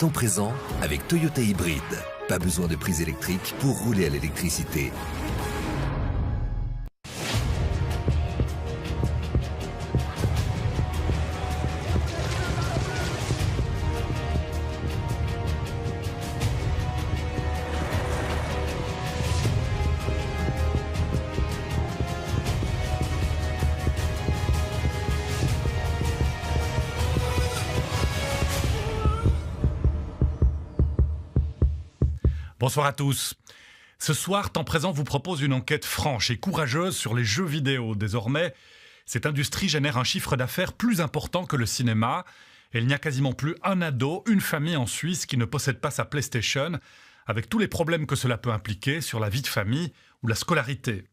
Temps présent avec Toyota Hybride. Pas besoin de prise électrique pour rouler à l'électricité. Bonsoir à tous. Ce soir, Temps présent vous propose une enquête franche et courageuse sur les jeux vidéo. Désormais, cette industrie génère un chiffre d'affaires plus important que le cinéma. Et il n'y a quasiment plus un ado, une famille en Suisse qui ne possède pas sa PlayStation, avec tous les problèmes que cela peut impliquer sur la vie de famille ou la scolarité.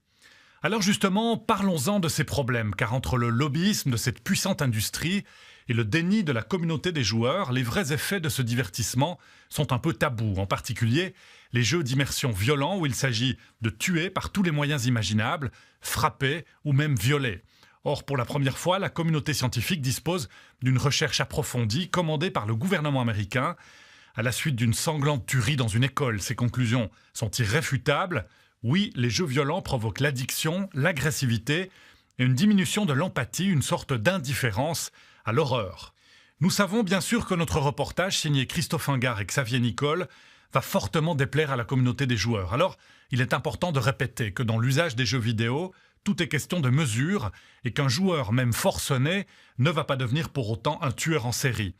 Alors justement, parlons-en de ces problèmes, car entre le lobbyisme de cette puissante industrie et le déni de la communauté des joueurs, les vrais effets de ce divertissement sont un peu tabous, en particulier les jeux d'immersion violents où il s'agit de tuer par tous les moyens imaginables, frapper ou même violer. Or, pour la première fois, la communauté scientifique dispose d'une recherche approfondie commandée par le gouvernement américain à la suite d'une sanglante tuerie dans une école. Ses conclusions sont irréfutables. Oui, les jeux violents provoquent l'addiction, l'agressivité et une diminution de l'empathie, une sorte d'indifférence à l'horreur. Nous savons bien sûr que notre reportage, signé Christophe Ingard et Xavier Nicole, va fortement déplaire à la communauté des joueurs. Alors, il est important de répéter que dans l'usage des jeux vidéo, tout est question de mesure et qu'un joueur, même forcené, ne va pas devenir pour autant un tueur en série.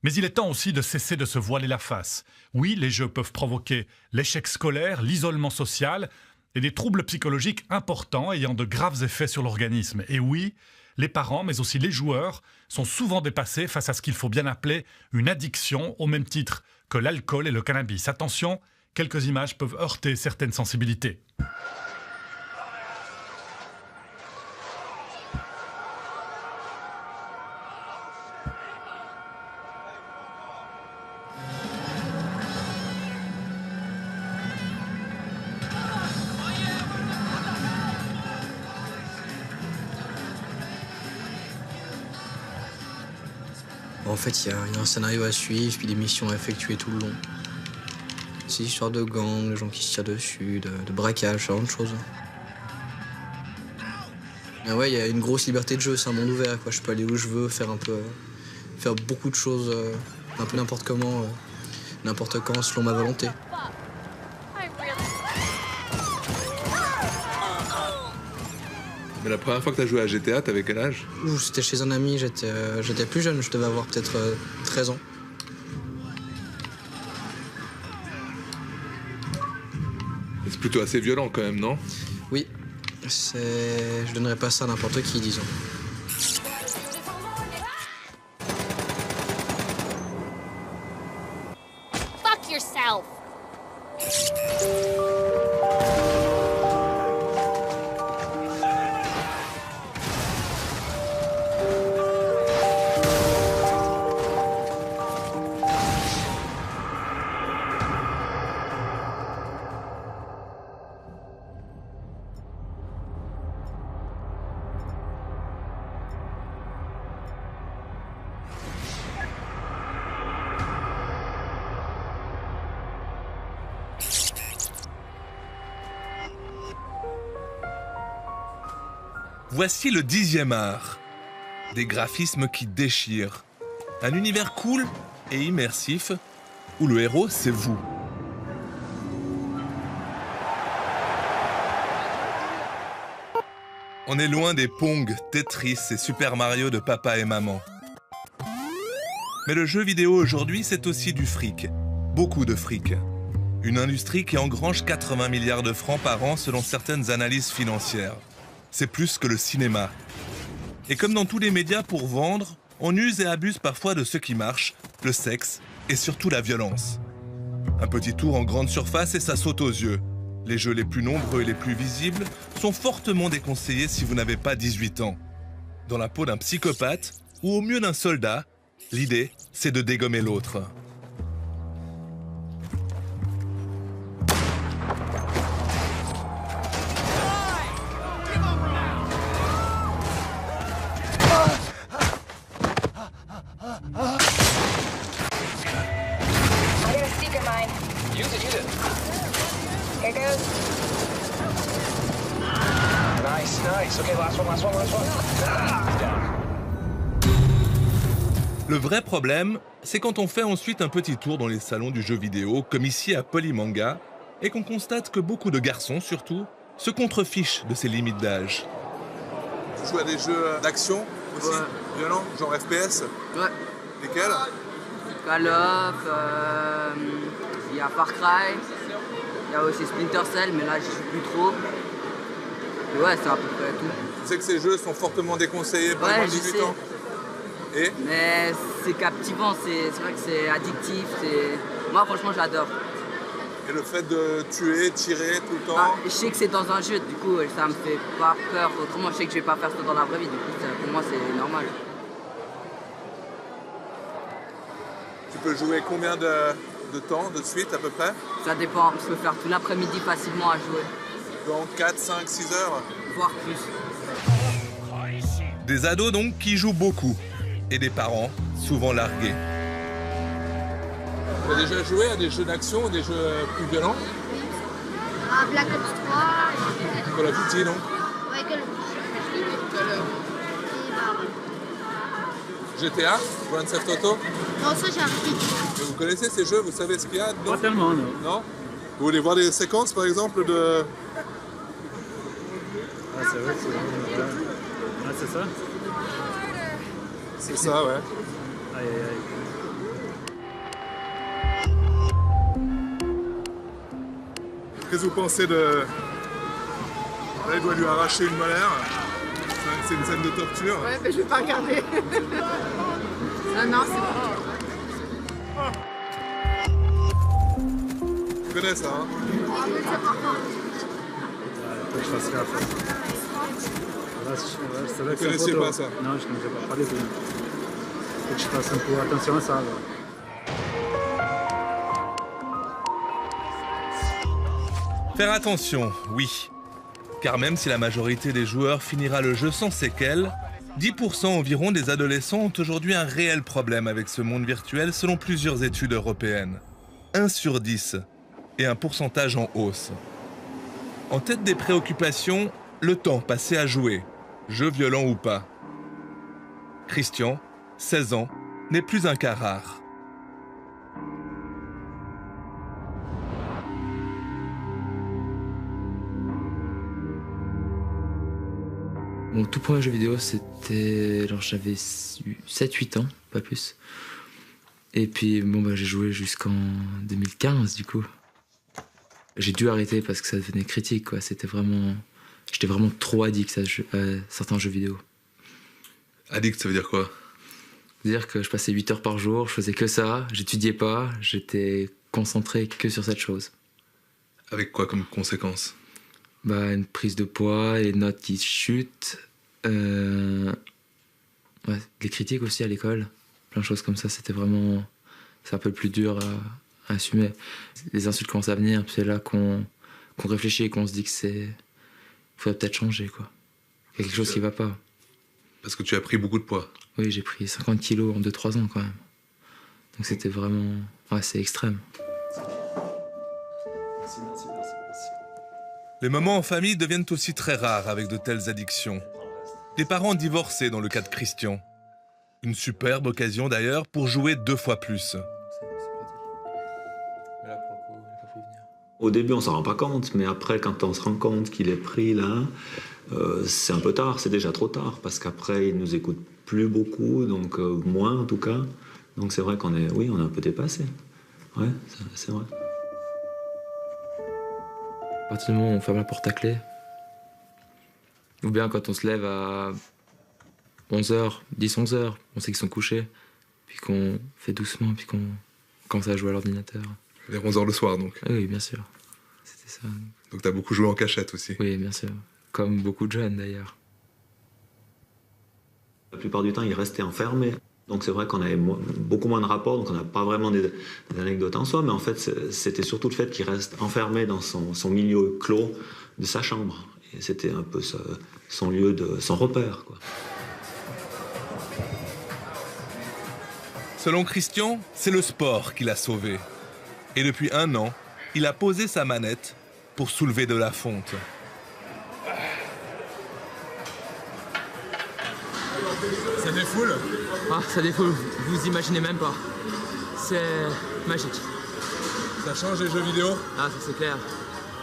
Mais il est temps aussi de cesser de se voiler la face. Oui, les jeux peuvent provoquer l'échec scolaire, l'isolement social et des troubles psychologiques importants ayant de graves effets sur l'organisme. Et oui, les parents, mais aussi les joueurs, sont souvent dépassés face à ce qu'il faut bien appeler une addiction, au même titre que l'alcool et le cannabis. Attention, quelques images peuvent heurter certaines sensibilités. En fait, il y a un scénario à suivre, puis des missions à effectuer tout le long. C'est l'histoire de gangs, de gens qui se tirent dessus, de braquage, ce genre de choses. Mais ouais, il y a une grosse liberté de jeu, c'est un monde ouvert, quoi. Je peux aller où je veux, faire beaucoup de choses, un peu n'importe comment, n'importe quand, selon ma volonté. Mais la première fois que t'as joué à GTA, t'avais quel âge? C'était chez un ami, j'étais plus jeune, je devais avoir peut-être 13 ans. C'est plutôt assez violent quand même, non? Oui, je donnerais pas ça à n'importe qui, disons. Fuck yourself! Voici le 10e art. Des graphismes qui déchirent. Un univers cool et immersif où le héros, c'est vous. On est loin des Pong, Tetris et Super Mario de papa et maman. Mais le jeu vidéo aujourd'hui, c'est aussi du fric. Beaucoup de fric. Une industrie qui engrange 80 milliards de francs par an selon certaines analyses financières. C'est plus que le cinéma. Et comme dans tous les médias pour vendre, on use et abuse parfois de ce qui marche, le sexe et surtout la violence. Un petit tour en grande surface et ça saute aux yeux. Les jeux les plus nombreux et les plus visibles sont fortement déconseillés si vous n'avez pas 18 ans. Dans la peau d'un psychopathe ou au mieux d'un soldat, l'idée, c'est de dégommer l'autre. Nice. Okay, last one. Down. Le vrai problème, c'est quand on fait ensuite un petit tour dans les salons du jeu vidéo, comme ici à Polymanga, et qu'on constate que beaucoup de garçons, surtout, se contrefichent de ces limites d'âge. Tu joues à des jeux d'action aussi, violents, genre FPS? Ouais. Lesquels? Call of, il y a Far Cry, il y a aussi Splinter Cell, mais là j'y joue plus trop. Et ouais, c'est à peu près tout. Tu sais que ces jeux sont fortement déconseillés par Ouais, moins de je 18 sais. ans. Et Mais c'est captivant, c'est vrai que c'est addictif. Moi franchement j'adore. Et le fait de tuer, tirer tout le temps. Bah, je sais que c'est dans un jeu, du coup ça me fait pas peur. Autrement je sais que je vais pas faire ça dans la vraie vie, du coup pour moi c'est normal. Tu peux jouer combien de temps, de suite à peu près? Ça dépend, je peux faire tout l'après-midi facilement à jouer, Donc 4, 5, 6 heures? voire plus. Des ados donc qui jouent beaucoup, et des parents souvent largués. Tu as déjà joué à des jeux d'action ou des jeux plus violents? Ah, Black Ops 3. Call of Duty donc? Ouais, Call of Duty. Et bah, ouais. GTA? Grand Theft Auto? Non, ça j'ai arrêté. Mais vous connaissez ces jeux? Vous savez ce qu'il y a dedans? Pas tellement, non. Non? Vous voulez voir des séquences par exemple de... Ah, c'est vrai que c'est... Ah, c'est ça? C'est ça, ouais. Aïe, aïe, aïe. Qu'est-ce que vous pensez de... Là, il doit lui arracher une molaire. C'est une scène de torture. Ouais, mais je vais pas regarder. Non, c'est bon. Tu connais ça, hein? Faut que je fasse gaffe. Là, c'est vrai que Vous connaissiez photo. pas ça? Non, je ne connaissais pas du tout. Faut que je fasse un peu attention à ça. Là. Faire attention, oui. Car même si la majorité des joueurs finira le jeu sans séquelles, 10% environ des adolescents ont aujourd'hui un réel problème avec ce monde virtuel selon plusieurs études européennes. 1 sur 10, et un pourcentage en hausse. En tête des préoccupations, le temps passé à jouer, jeu violent ou pas. Christian, 16 ans, n'est plus un cas rare. Mon tout premier jeu vidéo, c'était... Alors j'avais 7-8 ans, pas plus. Et puis bon, bah, j'ai joué jusqu'en 2015 du coup. J'ai dû arrêter parce que ça devenait critique, quoi. C'était vraiment... J'étais vraiment trop addict à certains jeux vidéo. Addict, ça veut dire quoi? C'est-à-dire que je passais 8 heures par jour, je faisais que ça, j'étudiais pas, j'étais concentré que sur cette chose. Avec quoi comme conséquence? Bah, une prise de poids, les notes qui chutent, ouais, les critiques aussi à l'école, plein de choses comme ça, c'était vraiment... C'est un peu plus dur à assumer. Les insultes commencent à venir, c'est là qu'on réfléchit et qu'on se dit que c'est... Il faudrait peut-être changer, quoi. Il y a quelque chose qui va pas. Parce que tu as pris beaucoup de poids. Oui, j'ai pris 50 kilos en 2-3 ans, quand même. Donc c'était vraiment... Ouais, c'est extrême. Merci. Les moments en famille deviennent aussi très rares avec de telles addictions. Des parents divorcés dans le cas de Christian. Une superbe occasion d'ailleurs pour jouer 2 fois plus. Au début, on s'en rend pas compte, mais après, quand on se rend compte qu'il est pris là, c'est un peu tard, c'est déjà trop tard, parce qu'après, il nous écoute plus beaucoup, donc moins en tout cas. Donc c'est vrai qu'on est, oui, on est un peu dépassé. Ouais, c'est vrai. À partir du moment où on ferme la porte à clé, ou bien quand on se lève à 11h, 10-11h, on sait qu'ils sont couchés, puis qu'on fait doucement, puis qu'on commence à jouer à l'ordinateur. Vers 11h le soir donc. Oui, bien sûr. C'était ça. Donc t'as beaucoup joué en cachette aussi. Oui, bien sûr. Comme beaucoup de jeunes d'ailleurs. La plupart du temps, il restait enfermé. Donc c'est vrai qu'on avait beaucoup moins de rapports, donc on n'a pas vraiment des anecdotes en soi, mais en fait c'était surtout le fait qu'il reste enfermé dans son milieu clos de sa chambre. Et c'était un peu son lieu, son repère, quoi. Selon Christian, c'est le sport qui l'a sauvé. Et depuis 1 an, il a posé sa manette pour soulever de la fonte. Ça défoule? Ah, ça défoule, vous imaginez même pas. C'est magique. Ça change les jeux vidéo? Ah, ça c'est clair.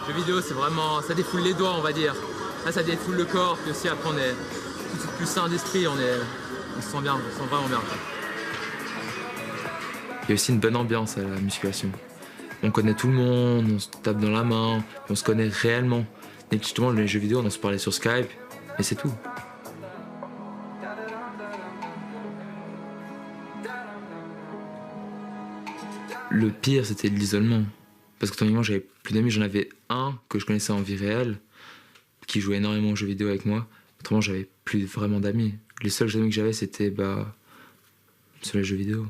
Les jeux vidéo, c'est vraiment... ça défoule les doigts, on va dire. Là, ça défoule le corps, puis aussi après, on est tout de suite plus sain d'esprit, on se sent bien, on se sent vraiment bien. Il y a aussi une bonne ambiance à la musculation. On connaît tout le monde, on se tape dans la main, on se connaît réellement. Et justement, les jeux vidéo, on se parlait sur Skype, et c'est tout. Le pire, c'était l'isolement. Parce que tant j'avais plus d'amis, j'en avais un que je connaissais en vie réelle, qui jouait énormément aux jeux vidéo avec moi. Autrement, j'avais plus vraiment d'amis. Les seuls amis que j'avais, c'était sur les jeux vidéo.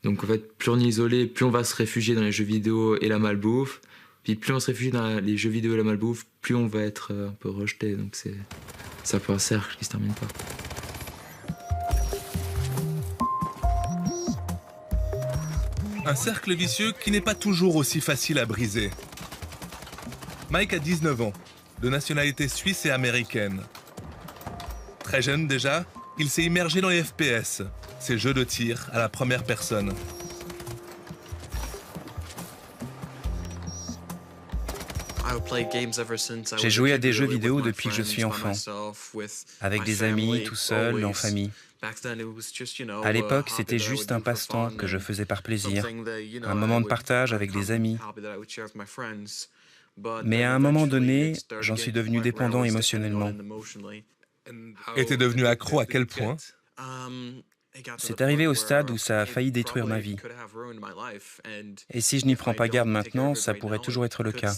Donc en fait, plus on est isolé, plus on va se réfugier dans les jeux vidéo et la malbouffe. Puis plus on se réfugie dans les jeux vidéo et la malbouffe, plus on va être un peu rejeté. Donc c'est un peu un cercle qui se termine pas. Un cercle vicieux qui n'est pas toujours aussi facile à briser. Mike a 19 ans, de nationalité suisse et américaine. Très jeune déjà, il s'est immergé dans les FPS, ces jeux de tir à la première personne. J'ai joué à des jeux vidéo depuis que je suis enfant, avec des amis, tout seul, en famille. À l'époque, c'était juste un passe-temps que je faisais par plaisir, un moment de partage avec des amis. Mais à un moment donné, j'en suis devenu dépendant émotionnellement. Et t'es devenu accro à quel point? C'est arrivé au stade où ça a failli détruire ma vie. Et si je n'y prends pas garde maintenant, ça pourrait toujours être le cas.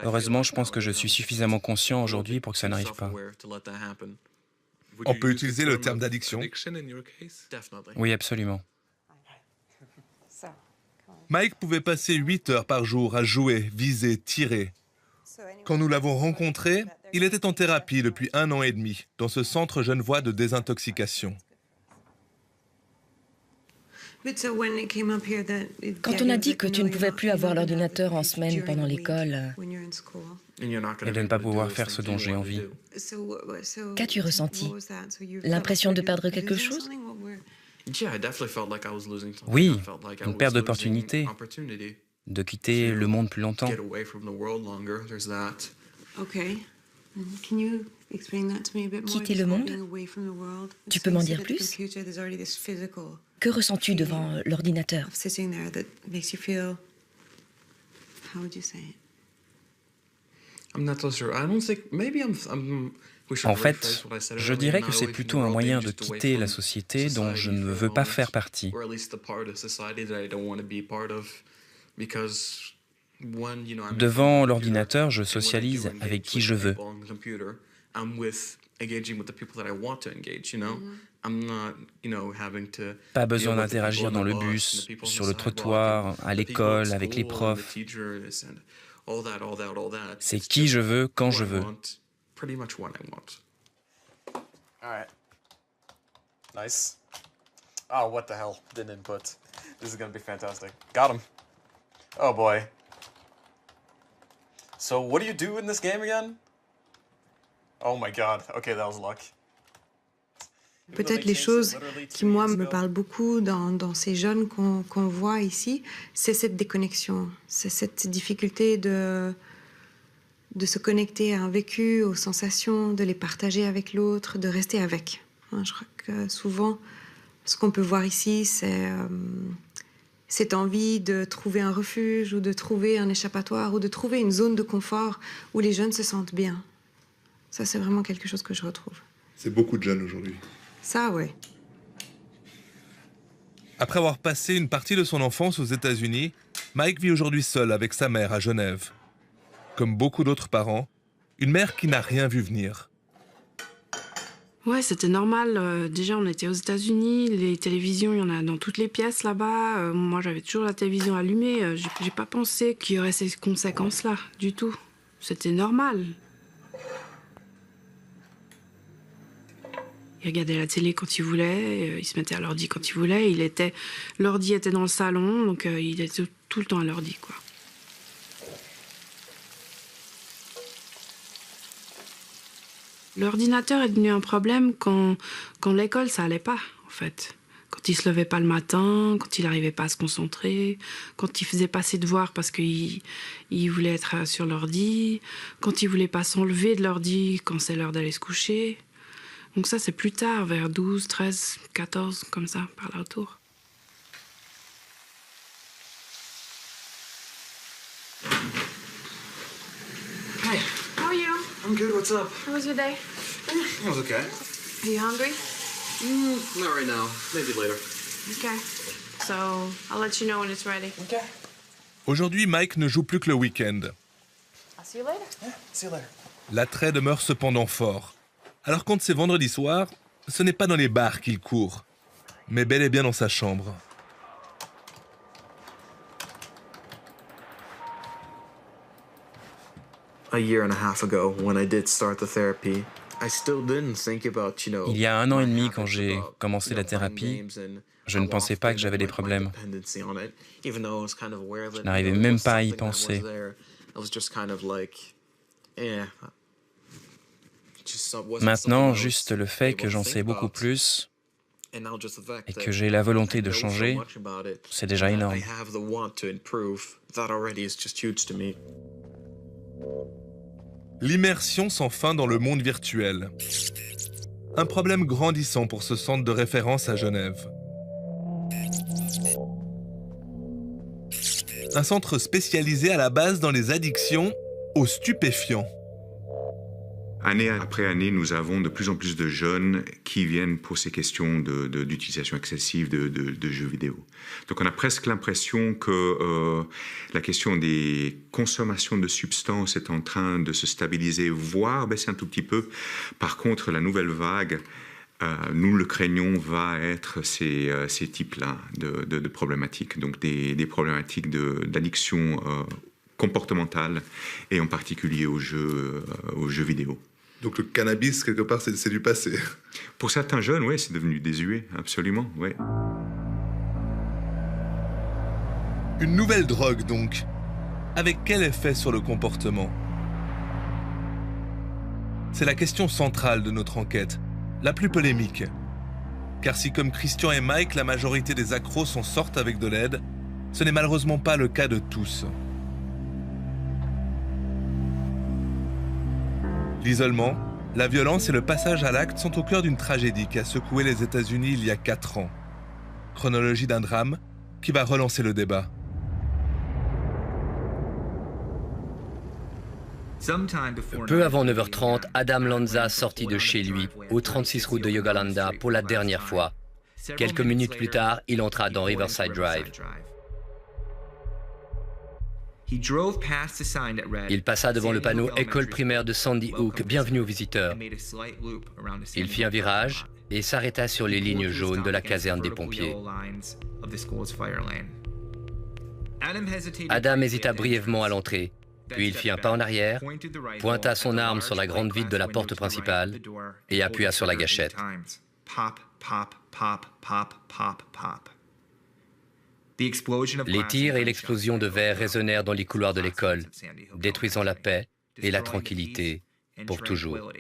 Heureusement, je pense que je suis suffisamment conscient aujourd'hui pour que ça n'arrive pas. On peut utiliser le terme d'addiction? Oui, absolument. Mike pouvait passer 8 heures par jour à jouer, viser, tirer. Quand nous l'avons rencontré, il était en thérapie depuis 1 an et demi, dans ce centre genevois de désintoxication. Quand on a dit que tu ne pouvais plus avoir l'ordinateur en semaine pendant l'école, Et de ne pas pouvoir faire ce dont j'ai envie. qu'as-tu ressenti? L'impression de perdre quelque chose? Oui, une perte d'opportunité, de quitter le monde plus longtemps. Quitter le monde? Tu peux m'en dire plus? Que ressens-tu devant l'ordinateur? En fait, je dirais que c'est plutôt un moyen de quitter la société dont je ne veux pas faire partie. Devant l'ordinateur, je socialise avec qui je veux. Pas besoin d'interagir dans le bus, sur le trottoir, à l'école, avec les profs. C'est qui je veux, quand je veux. Alright. Nice. Oh, what the hell? Didn't input. This is gonna be fantastic. Got him. Oh boy. So, what do you do in this game again? Oh my god. Okay, that was luck. Peut-être les choses qui, moi, me parlent beaucoup dans ces jeunes qu'on voit ici, c'est cette déconnexion, c'est cette difficulté de se connecter à un vécu, aux sensations, de les partager avec l'autre, de rester avec. Je crois que souvent, ce qu'on peut voir ici, c'est cette envie de trouver un refuge ou de trouver un échappatoire ou de trouver une zone de confort où les jeunes se sentent bien. Ça, c'est vraiment quelque chose que je retrouve. C'est beaucoup de jeunes aujourd'hui. Ça, ouais. Après avoir passé une partie de son enfance aux États-Unis, Mike vit aujourd'hui seul avec sa mère à Genève. Comme beaucoup d'autres parents, une mère qui n'a rien vu venir. Ouais, c'était normal. Déjà, on était aux États-Unis, les télévisions, il y en a dans toutes les pièces là-bas. Moi, j'avais toujours la télévision allumée. J'ai pas pensé qu'il y aurait ces conséquences-là, du tout. C'était normal. Il regardait la télé quand il voulait, il se mettait à l'ordi quand il voulait. L'ordi était dans le salon, donc il était tout le temps à l'ordi, quoi. L'ordinateur est devenu un problème quand l'école, ça allait pas, en fait. Quand il se levait pas le matin, quand il n'arrivait pas à se concentrer, quand il faisait pas ses devoirs parce qu'il voulait être sur l'ordi, quand il voulait pas s'enlever de l'ordi quand c'est l'heure d'aller se coucher. Donc ça, c'est plus tard, vers 12, 13, 14, comme ça, par là autour. Hey. How are you? I'm good, what's up? How was your day? It was okay. Are you hungry? Not right now. Maybe later. Okay. So, I'll let you know when it's ready. Okay. Aujourd'hui, Mike ne joue plus que le week-end. I'll see you later. Yeah, see you later. L'attrait demeure cependant fort. Alors quand c'est vendredi soir, ce n'est pas dans les bars qu'il court, mais bel et bien dans sa chambre. A year and a half ago, when I did start the therapy, il y a 1 an et demi, quand j'ai commencé la thérapie, je ne pensais pas que j'avais des problèmes. Je n'arrivais même pas à y penser. Maintenant, juste le fait que j'en sais beaucoup plus et que j'ai la volonté de changer, c'est déjà énorme. L'immersion sans fin dans le monde virtuel. Un problème grandissant pour ce centre de référence à Genève. Un centre spécialisé à la base dans les addictions aux stupéfiants. Année après année, nous avons de plus en plus de jeunes qui viennent pour ces questions d'utilisation excessive de jeux vidéo. Donc on a presque l'impression que la question des consommations de substances est en train de se stabiliser, voire baisser un tout petit peu. Par contre, la nouvelle vague, nous le craignons, va être ces types-là de problématiques, donc des problématiques d'addiction comportementale et en particulier aux jeux vidéo. Donc le cannabis, quelque part, c'est du passé. Pour certains jeunes, oui, c'est devenu désuet, absolument, oui. Une nouvelle drogue, donc. Avec quel effet sur le comportement? C'est la question centrale de notre enquête, la plus polémique. Car si, comme Christian et Mike, la majorité des accros s'en sortent avec de l'aide, ce n'est malheureusement pas le cas de tous. L'isolement, la violence et le passage à l'acte sont au cœur d'une tragédie qui a secoué les États-Unis il y a 4 ans. Chronologie d'un drame qui va relancer le débat. Peu avant 9h30, Adam Lanza sortit de chez lui, au 36 route de Yogyakarta, pour la dernière fois. Quelques minutes plus tard, il entra dans Riverside Drive. Il passa devant le panneau « École primaire de Sandy Hook, bienvenue aux visiteurs ». Il fit un virage et s'arrêta sur les lignes jaunes de la caserne des pompiers. Adam hésita brièvement à l'entrée, puis il fit un pas en arrière, pointa son arme sur la grande vitre de la porte principale et appuya sur la gâchette. Les tirs et l'explosion de verre résonnèrent dans les couloirs de l'école, détruisant la paix et la tranquillité pour toujours.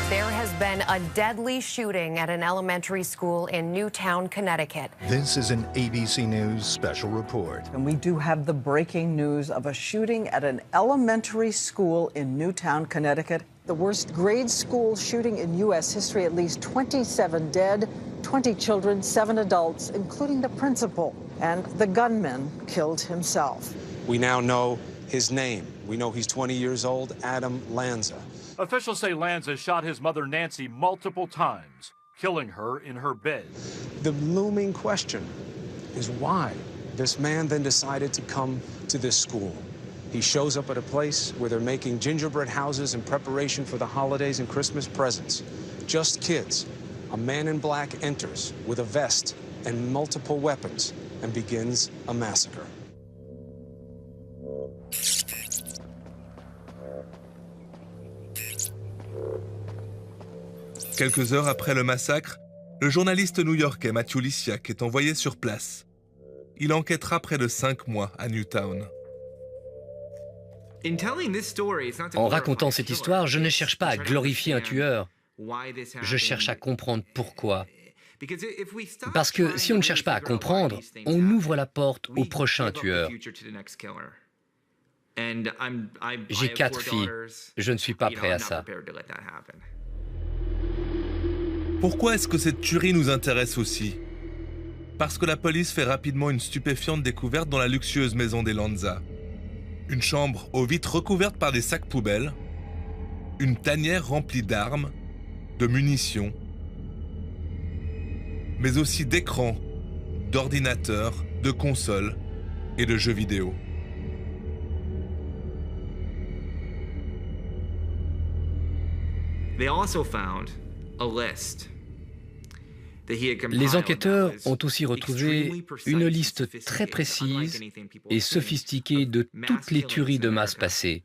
There has been a deadly shooting at an elementary school in Newtown, Connecticut. This is an ABC News special report. And we do have the breaking news of a shooting at an elementary school in Newtown, Connecticut. The worst grade school shooting in U.S. history, at least 27 dead, 20 children, 7 adults, including the principal. And the gunman killed himself. We now know his name. We know he's 20 years old, Adam Lanza. Officials say Lanza shot his mother Nancy multiple times, killing her in her bed. The looming question is why this man then decided to come to this school. He shows up at a place where they're making gingerbread houses in preparation for the holidays and Christmas presents. Just kids. A man in black enters with a vest and multiple weapons and begins a massacre. Quelques heures après le massacre, le journaliste new-yorkais Matthew Lysiak est envoyé sur place. Il enquêtera près de 5 mois à Newtown. En racontant cette histoire, je ne cherche pas à glorifier un tueur. Je cherche à comprendre pourquoi. Parce que si on ne cherche pas à comprendre, on ouvre la porte au prochain tueur. J'ai 4 filles. Je ne suis pas prêt à ça. Pourquoi est-ce que cette tuerie nous intéresse aussi? Parce que la police fait rapidement une stupéfiante découverte dans la luxueuse maison des Lanza. Une chambre aux vitres recouvertes par des sacs poubelles, une tanière remplie d'armes, de munitions, mais aussi d'écrans, d'ordinateurs, de consoles et de jeux vidéo. Les enquêteurs ont aussi retrouvé une liste très précise et sophistiquée de toutes les tueries de masse passées.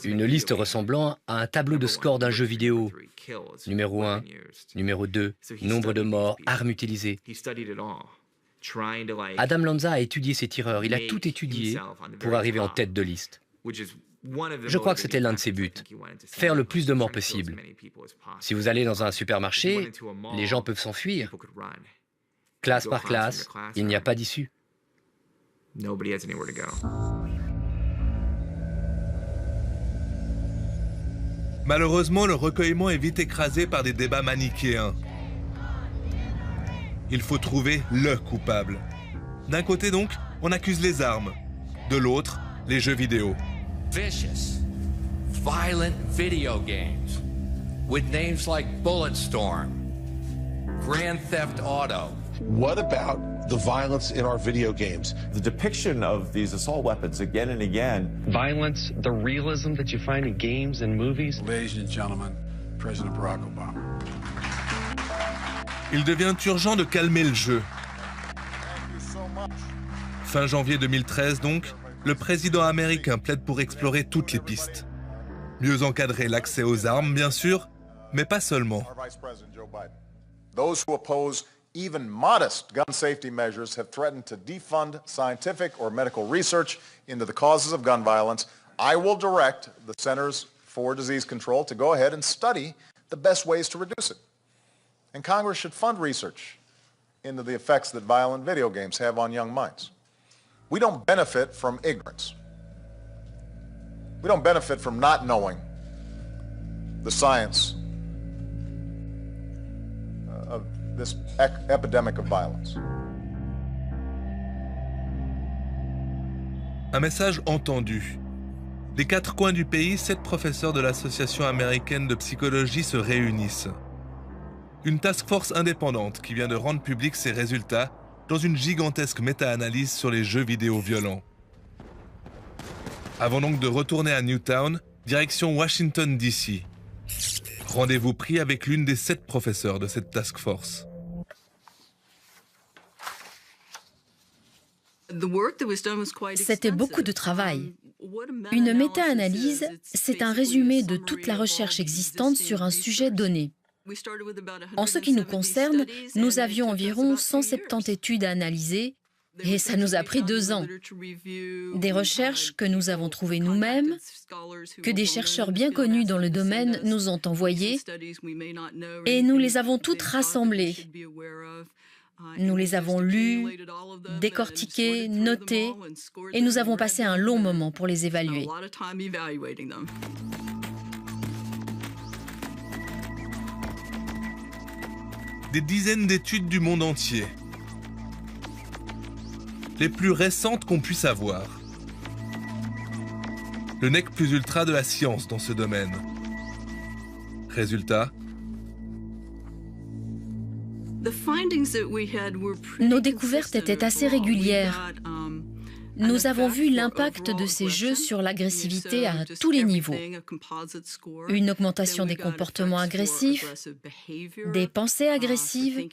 Une liste ressemblant à un tableau de score d'un jeu vidéo. Numéro 1, numéro 2, nombre de morts, armes utilisées. Adam Lanza a étudié ces tireurs, il a tout étudié pour arriver en tête de liste. Je crois que c'était l'un de ses buts, faire le plus de morts possible. Si vous allez dans un supermarché, les gens peuvent s'enfuir. Classe par classe, il n'y a pas d'issue. Malheureusement, le recueillement est vite écrasé par des débats manichéens. Il faut trouver le coupable. D'un côté donc, on accuse les armes. De l'autre, les jeux vidéo. Vicious, violent video games with names like Bulletstorm, Grand Theft Auto. What about the violence in our video games? The depiction of these assault weapons again and again. Violence, the realism that you find in games and movies. Ladies and gentlemen, President Barack Obama. Il devient urgent de calmer le jeu. Fin janvier 2013 donc, le président américain plaide pour explorer toutes les pistes. Mieux encadrer l'accès aux armes, bien sûr, mais pas seulement. Those who oppose even modest gun safety measures have threatened to defund scientific or medical research into the causes of gun violence. I will direct the Centers for Disease Control to go ahead and study the best ways to reduce it. And Congress should fund research into the effects that violent video games have on young minds. We don't benefit from ignorance. We don't benefit from not knowing the science of this epidemic of violence. Un message entendu. Des 4 coins du pays, 7 professeurs de l'Association américaine de psychologie se réunissent. Une task force indépendante qui vient de rendre publics ses résultats dans une gigantesque méta-analyse sur les jeux vidéo violents. Avant donc de retourner à Newtown, direction Washington DC. Rendez-vous pris avec l'une des 7 professeurs de cette task force. C'était beaucoup de travail. Une méta-analyse, c'est un résumé de toute la recherche existante sur un sujet donné. En ce qui nous concerne, nous avions environ 170 études à analyser et ça nous a pris 2 ans. Des recherches que nous avons trouvées nous-mêmes, que des chercheurs bien connus dans le domaine nous ont envoyées et nous les avons toutes rassemblées. Nous les avons lues, décortiquées, notées et nous avons passé un long moment pour les évaluer. Des dizaines d'études du monde entier. Les plus récentes qu'on puisse avoir. Le nec plus ultra de la science dans ce domaine. Résultat, nos découvertes étaient assez régulières. Nous avons vu l'impact de ces jeux sur l'agressivité à tous les niveaux. Une augmentation des comportements agressifs, des pensées agressives,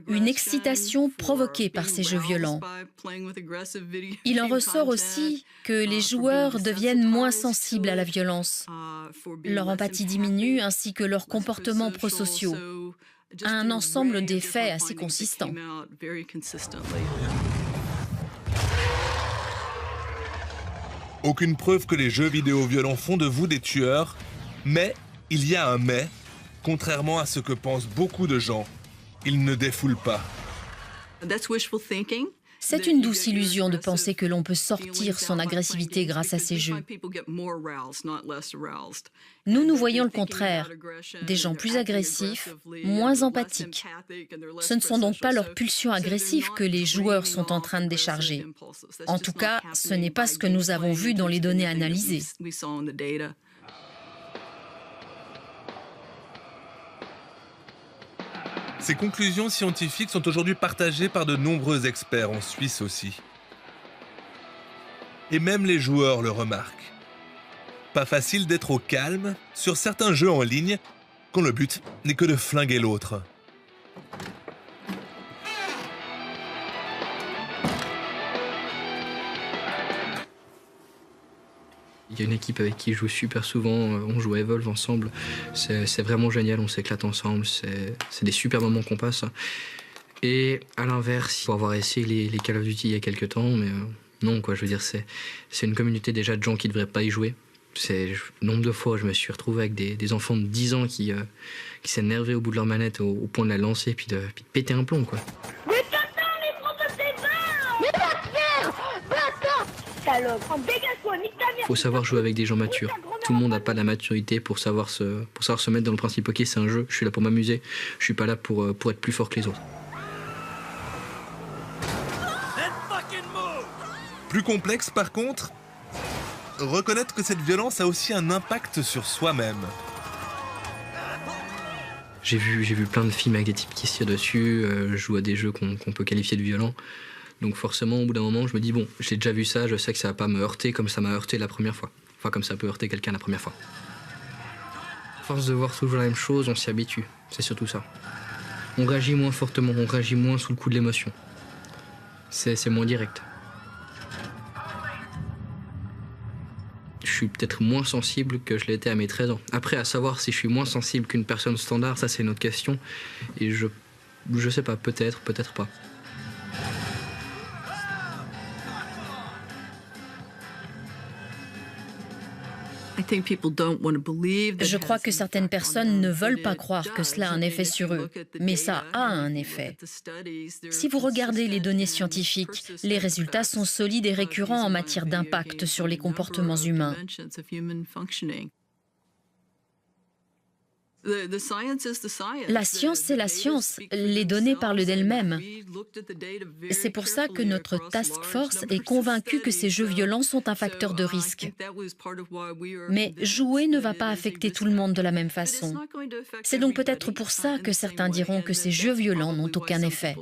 une excitation provoquée par ces jeux violents. Il en ressort aussi que les joueurs deviennent moins sensibles à la violence. Leur empathie diminue ainsi que leurs comportements prosociaux. Un ensemble d'effets assez consistants. Aucune preuve que les jeux vidéo violents font de vous des tueurs, mais il y a un mais, contrairement à ce que pensent beaucoup de gens, ils ne défoulent pas. C'est une douce illusion de penser que l'on peut sortir son agressivité grâce à ces jeux. Nous voyons le contraire, des gens plus agressifs, moins empathiques. Ce ne sont donc pas leurs pulsions agressives que les joueurs sont en train de décharger. En tout cas, ce n'est pas ce que nous avons vu dans les données analysées. Ces conclusions scientifiques sont aujourd'hui partagées par de nombreux experts en Suisse aussi. Et même les joueurs le remarquent. Pas facile d'être au calme sur certains jeux en ligne quand le but n'est que de flinguer l'autre. Il y a une équipe avec qui je joue super souvent, on joue à Evolve ensemble, c'est vraiment génial, on s'éclate ensemble, c'est des super moments qu'on passe. Et à l'inverse, pour avoir essayé les Call of Duty il y a quelques temps, mais non quoi, je veux dire, c'est une communauté déjà de gens qui ne devraient pas y jouer. Le nombre de fois où je me suis retrouvé avec des enfants de 10 ans qui s'énervaient au bout de leur manette au point de la lancer puis de péter un plomb quoi. Faut savoir jouer avec des gens matures. Tout le monde n'a pas la maturité pour savoir se mettre dans le principe ok c'est un jeu, je suis là pour m'amuser, je suis pas là pour être plus fort que les autres. Plus complexe par contre, reconnaître que cette violence a aussi un impact sur soi-même. J'ai vu plein de films avec des types qui se tirent dessus, je joue à des jeux qu'on peut qualifier de violents. Donc forcément, au bout d'un moment, je me dis, bon, j'ai déjà vu ça, je sais que ça va pas me heurter comme ça m'a heurté la première fois. Enfin, comme ça peut heurter quelqu'un la première fois. À force de voir toujours la même chose, on s'y habitue. C'est surtout ça. On réagit moins fortement, on réagit moins sous le coup de l'émotion. C'est moins direct. Je suis peut-être moins sensible que je l'étais à mes 13 ans. Après, à savoir si je suis moins sensible qu'une personne standard, ça c'est une autre question. Et je sais pas, peut-être, peut-être pas. Je crois que certaines personnes ne veulent pas croire que cela a un effet sur eux, mais ça a un effet. Si vous regardez les données scientifiques, les résultats sont solides et récurrents en matière d'impact sur les comportements humains. La science, c'est la science. Les données parlent d'elles-mêmes. C'est pour ça que notre task force est convaincue que ces jeux violents sont un facteur de risque. Mais jouer ne va pas affecter tout le monde de la même façon. C'est donc peut-être pour ça que certains diront que ces jeux violents n'ont aucun effet.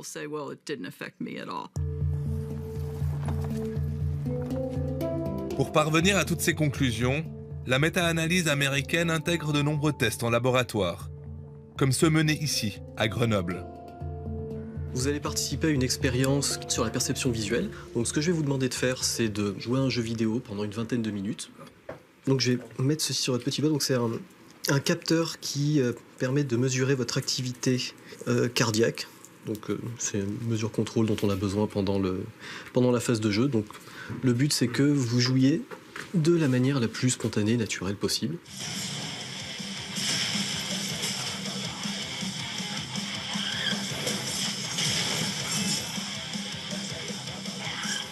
Pour parvenir à toutes ces conclusions, la méta-analyse américaine intègre de nombreux tests en laboratoire, comme ceux menés ici, à Grenoble. Vous allez participer à une expérience sur la perception visuelle. Donc ce que je vais vous demander de faire, c'est de jouer à un jeu vidéo pendant une vingtaine de minutes. Donc je vais mettre ceci sur votre petit doigt. Donc c'est un capteur qui permet de mesurer votre activité cardiaque. Donc c'est une mesure contrôle dont on a besoin pendant la phase de jeu. Donc le but c'est que vous jouiez de la manière la plus spontanée et naturelle possible.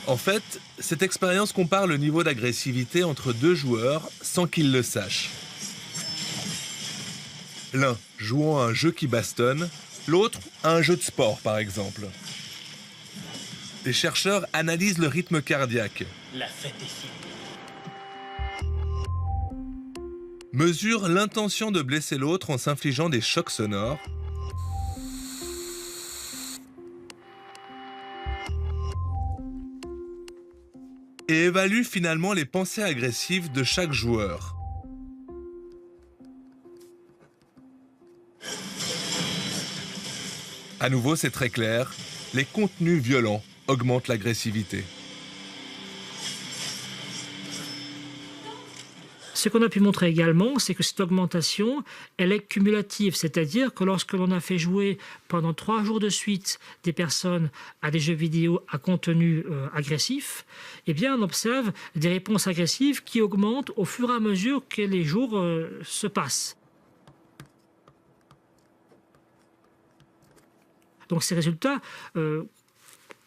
En fait, cette expérience compare le niveau d'agressivité entre deux joueurs sans qu'ils le sachent. L'un jouant à un jeu qui bastonne, l'autre à un jeu de sport par exemple. Les chercheurs analysent le rythme cardiaque. La fête est finie. Mesurent l'intention de blesser l'autre en s'infligeant des chocs sonores. Et évaluent finalement les pensées agressives de chaque joueur. À nouveau, c'est très clair, les contenus violents augmentent l'agressivité. Ce qu'on a pu montrer également, c'est que cette augmentation, elle est cumulative, c'est-à-dire que lorsque l'on a fait jouer pendant 3 jours de suite des personnes à des jeux vidéo à contenu agressif, eh bien on observe des réponses agressives qui augmentent au fur et à mesure que les jours se passent. Donc ces résultats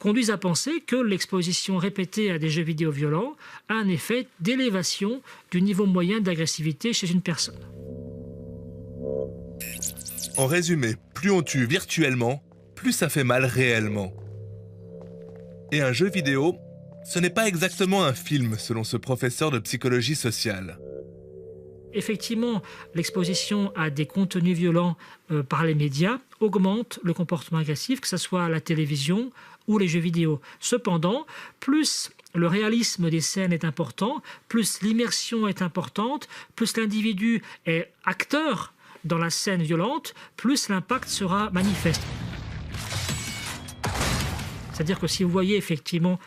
conduisent à penser que l'exposition répétée à des jeux vidéo violents a un effet d'élévation du niveau moyen d'agressivité chez une personne. En résumé, plus on tue virtuellement, plus ça fait mal réellement. Et un jeu vidéo, ce n'est pas exactement un film, selon ce professeur de psychologie sociale. Effectivement, l'exposition à des contenus violents par les médias augmente le comportement agressif, que ce soit à la télévision ou les jeux vidéo. Cependant, plus le réalisme des scènes est important, plus l'immersion est importante, plus l'individu est acteur dans la scène violente, plus l'impact sera manifeste. C'est-à-dire que si vous voyez effectivement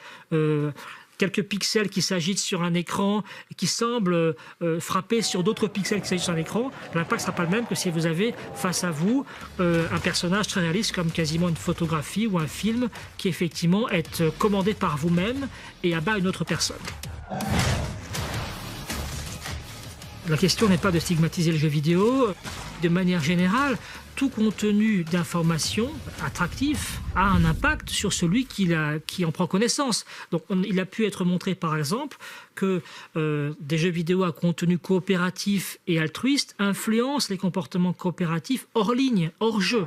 quelques pixels qui s'agitent sur un écran et qui semblent frapper sur d'autres pixels qui s'agitent sur un écran, l'impact ne sera pas le même que si vous avez face à vous un personnage très réaliste comme quasiment une photographie ou un film qui effectivement est commandé par vous-même et abat une autre personne. La question n'est pas de stigmatiser le jeu vidéo. De manière générale, tout contenu d'information attractif a un impact sur celui qui en prend connaissance. Donc, il a pu être montré, par exemple, que des jeux vidéo à contenu coopératif et altruiste influencent les comportements coopératifs hors ligne, hors jeu.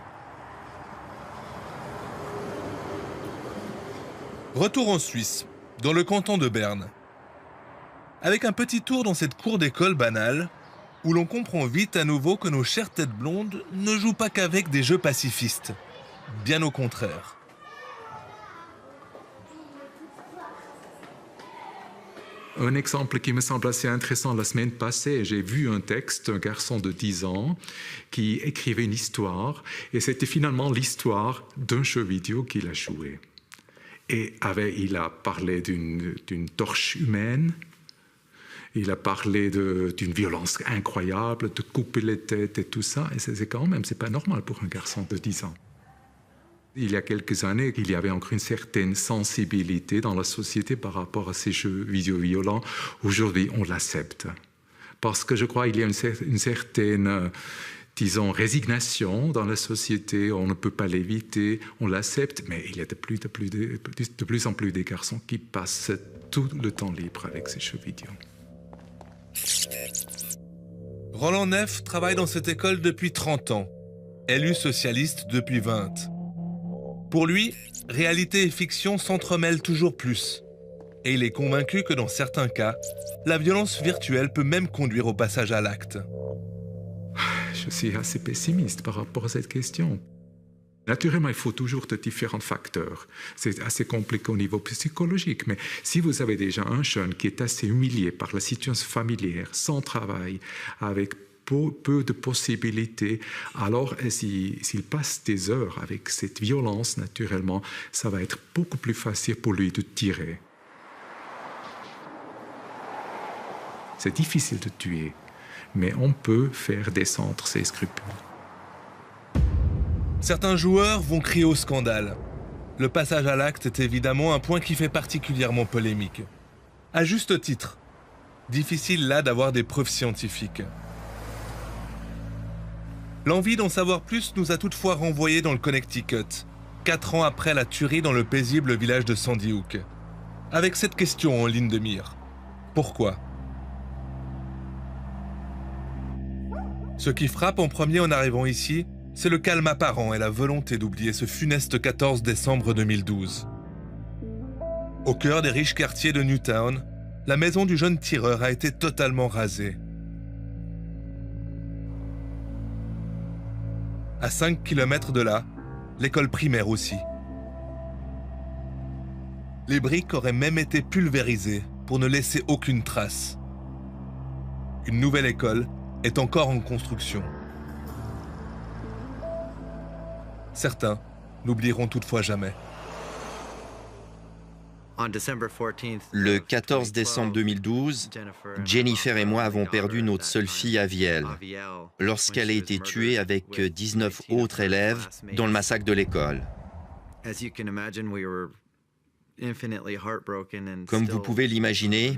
Retour en Suisse, dans le canton de Berne. Avec un petit tour dans cette cour d'école banale, où l'on comprend vite à nouveau que nos chères têtes blondes ne jouent pas qu'avec des jeux pacifistes. Bien au contraire. Un exemple qui me semble assez intéressant, la semaine passée, j'ai vu un texte, un garçon de 10 ans qui écrivait une histoire, et c'était finalement l'histoire d'un jeu vidéo qu'il a joué. Et il a parlé d'une torche humaine. Il a parlé d'une violence incroyable, de couper les têtes et tout ça. Et c'est quand même, c'est pas normal pour un garçon de 10 ans. Il y a quelques années, il y avait encore une certaine sensibilité dans la société par rapport à ces jeux vidéo violents. Aujourd'hui, on l'accepte. Parce que je crois qu'il y a une certaine, disons, résignation dans la société. On ne peut pas l'éviter, on l'accepte. Mais il y a de plus en plus des garçons qui passent tout le temps libre avec ces jeux vidéo. Roland Neff travaille dans cette école depuis 30 ans, élu socialiste depuis 20. Pour lui, réalité et fiction s'entremêlent toujours plus. Et il est convaincu que dans certains cas, la violence virtuelle peut même conduire au passage à l'acte. Je suis assez pessimiste par rapport à cette question. Naturellement, il faut toujours de différents facteurs. C'est assez compliqué au niveau psychologique, mais si vous avez déjà un jeune qui est assez humilié par la situation familière, sans travail, avec peu de possibilités, alors s'il passe des heures avec cette violence, naturellement, ça va être beaucoup plus facile pour lui de tirer. C'est difficile de tuer, mais on peut faire descendre ses scrupules. Certains joueurs vont crier au scandale. Le passage à l'acte est évidemment un point qui fait particulièrement polémique. À juste titre. Difficile là d'avoir des preuves scientifiques. L'envie d'en savoir plus nous a toutefois renvoyés dans le Connecticut, 4 ans après la tuerie dans le paisible village de Sandy Hook. Avec cette question en ligne de mire. Pourquoi ? Ce qui frappe en premier en arrivant ici, c'est le calme apparent et la volonté d'oublier ce funeste 14 décembre 2012. Au cœur des riches quartiers de Newtown, la maison du jeune tireur a été totalement rasée. À 5 km de là, l'école primaire aussi. Les briques auraient même été pulvérisées pour ne laisser aucune trace. Une nouvelle école est encore en construction. Certains n'oublieront toutefois jamais. Le 14 décembre 2012, Jennifer et moi avons perdu notre seule fille Avielle lorsqu'elle a été tuée avec 19 autres élèves dans le massacre de l'école. Comme vous pouvez l'imaginer,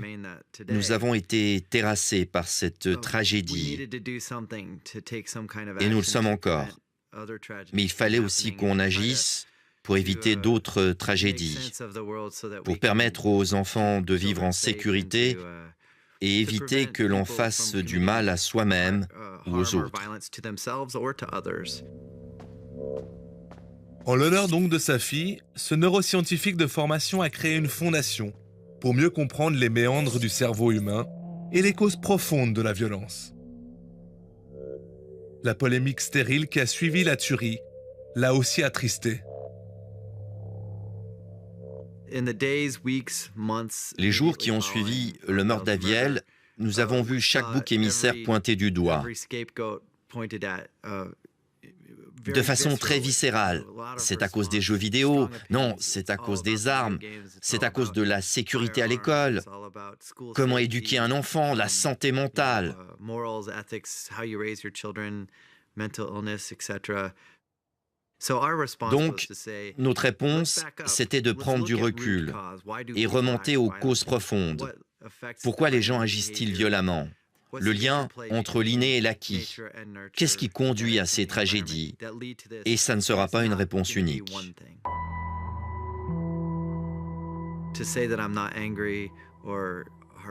nous avons été terrassés par cette tragédie et nous le sommes encore. Mais il fallait aussi qu'on agisse pour éviter d'autres tragédies, pour permettre aux enfants de vivre en sécurité et éviter que l'on fasse du mal à soi-même ou aux autres. En l'honneur donc de sa fille, ce neuroscientifique de formation a créé une fondation pour mieux comprendre les méandres du cerveau humain et les causes profondes de la violence. La polémique stérile qui a suivi la tuerie l'a aussi attristé. Les jours qui ont suivi le meurtre d'Avielle, nous avons vu chaque bouc émissaire pointé du doigt, de façon très viscérale. C'est à cause des jeux vidéo, non, c'est à cause des armes, c'est à cause de la sécurité à l'école, comment éduquer un enfant, la santé mentale. Donc, notre réponse, c'était de prendre du recul et remonter aux causes profondes. Pourquoi les gens agissent-ils violemment ? Le lien entre l'inné et l'acquis. Qu'est-ce qui conduit à ces tragédies? Et ça ne sera pas une réponse unique.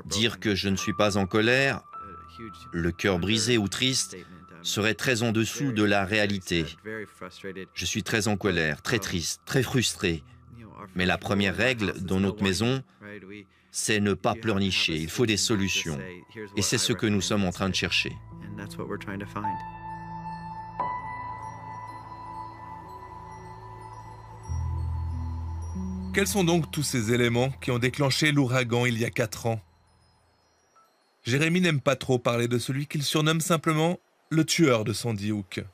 Dire que je ne suis pas en colère, le cœur brisé ou triste, serait très en dessous de la réalité. Je suis très en colère, très triste, très frustré. Mais la première règle dans notre maison, c'est ne pas pleurnicher. Il faut des solutions. Et c'est ce que nous sommes en train de chercher. Quels sont donc tous ces éléments qui ont déclenché l'ouragan il y a 4 ans? Jérémy n'aime pas trop parler de celui qu'il surnomme simplement le tueur de Sandy Hook.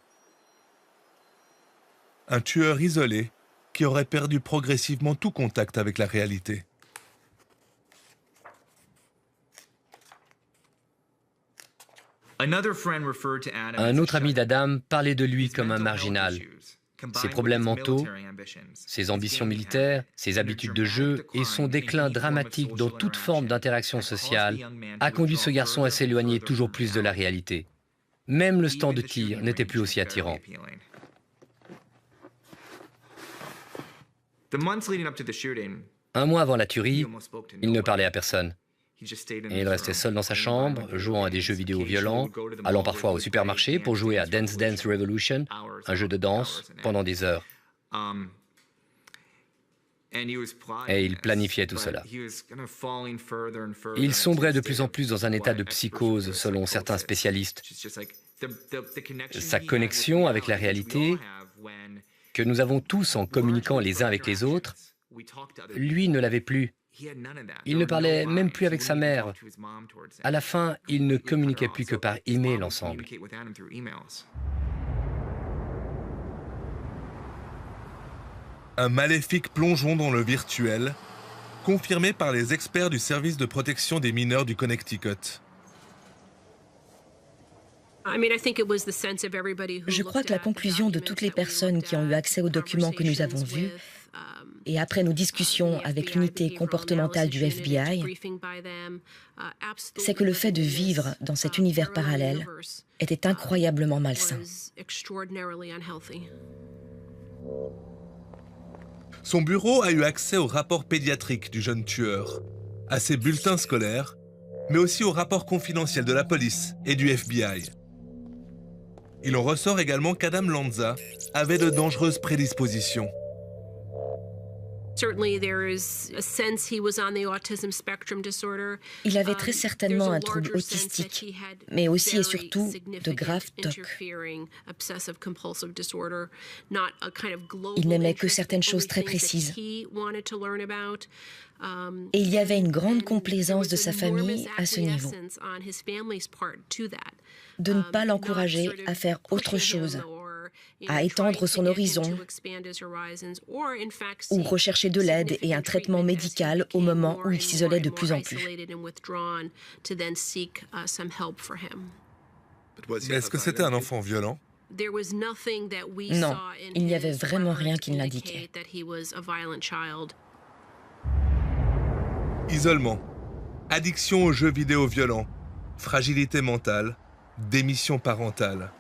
Un tueur isolé qui aurait perdu progressivement tout contact avec la réalité. Un autre ami d'Adam parlait de lui comme un marginal. Ses problèmes mentaux, ses ambitions militaires, ses habitudes de jeu et son déclin dramatique dans toute forme d'interaction sociale a conduit ce garçon à s'éloigner toujours plus de la réalité. Même le stand de tir n'était plus aussi attirant. Un mois avant la tuerie, il ne parlait à personne. Et il restait seul dans sa chambre, jouant à des jeux vidéo violents, allant parfois au supermarché pour jouer à Dance Dance Revolution, un jeu de danse, pendant des heures. Et il planifiait tout cela. Il sombrait de plus en plus dans un état de psychose, selon certains spécialistes. Sa connexion avec la réalité, que nous avons tous en communiquant les uns avec les autres, lui ne l'avait plus. Il ne parlait même plus avec sa mère. À la fin, ils ne communiquaient plus que par email ensemble. Un maléfique plongeon dans le virtuel, confirmé par les experts du service de protection des mineurs du Connecticut. Je crois que la conclusion de toutes les personnes qui ont eu accès aux documents que nous avons vus, et après nos discussions avec l'unité comportementale du FBI, c'est que le fait de vivre dans cet univers parallèle était incroyablement malsain. Son bureau a eu accès au rapport pédiatrique du jeune tueur, à ses bulletins scolaires, mais aussi au rapport confidentiel de la police et du FBI. Il en ressort également qu'Adam Lanza avait de dangereuses prédispositions. Il avait très certainement un trouble autistique, mais aussi et surtout de graves TOC. Il n'aimait que certaines choses très précises. Et il y avait une grande complaisance de sa famille à ce niveau, de ne pas l'encourager à faire autre chose, à étendre son horizon ou rechercher de l'aide et un traitement médical au moment où il s'isolait de plus en plus. Mais est-ce que c'était un enfant violent? Non, il n'y avait vraiment rien qui ne l'indiquait. Isolement, addiction aux jeux vidéo violents, fragilité mentale, démission parentale.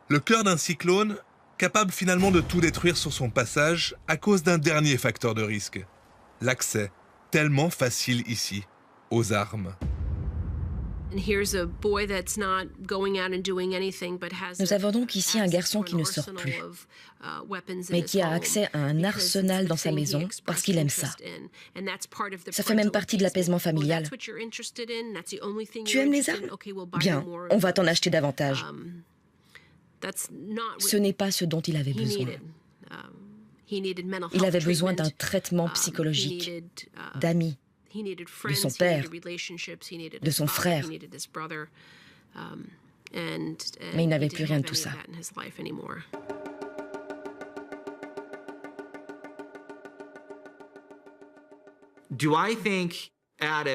Le cœur d'un cyclone, capable finalement de tout détruire sur son passage à cause d'un dernier facteur de risque. L'accès, tellement facile ici, aux armes. Nous avons donc ici un garçon qui ne sort plus, mais qui a accès à un arsenal dans sa maison parce qu'il aime ça. Ça fait même partie de l'apaisement familial. Tu aimes les armes? Bien, on va t'en acheter davantage. Ce n'est pas ce dont il avait besoin. Il avait besoin d'un traitement psychologique, d'amis, de son père, de son frère. Mais il n'avait plus rien de tout ça.